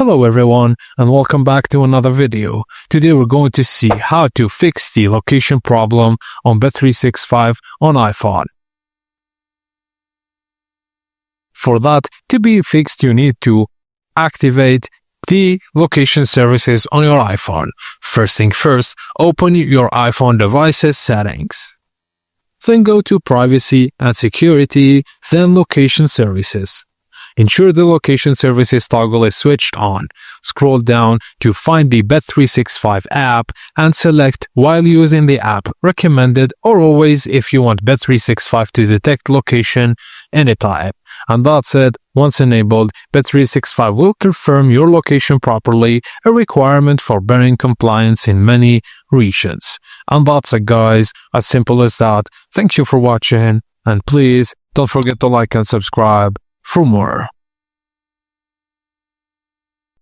Hello everyone and welcome back to another video. Today we're going to see how to fix the location problem on Bet365 on iPhone. For that to be fixed, you need to activate the location services on your iPhone. First thing first, open your iPhone device's settings. Then go to Privacy and Security, then Location Services. Ensure the location services toggle is switched on. Scroll down to find the Bet365 app and select while using the app, recommended or always if you want Bet365 to detect location anytime. And that's it. Once enabled, Bet365 will confirm your location properly, a requirement for bearing compliance in many regions. And that's it, guys. As simple as that. Thank you for watching and please don't forget to like and subscribe for more.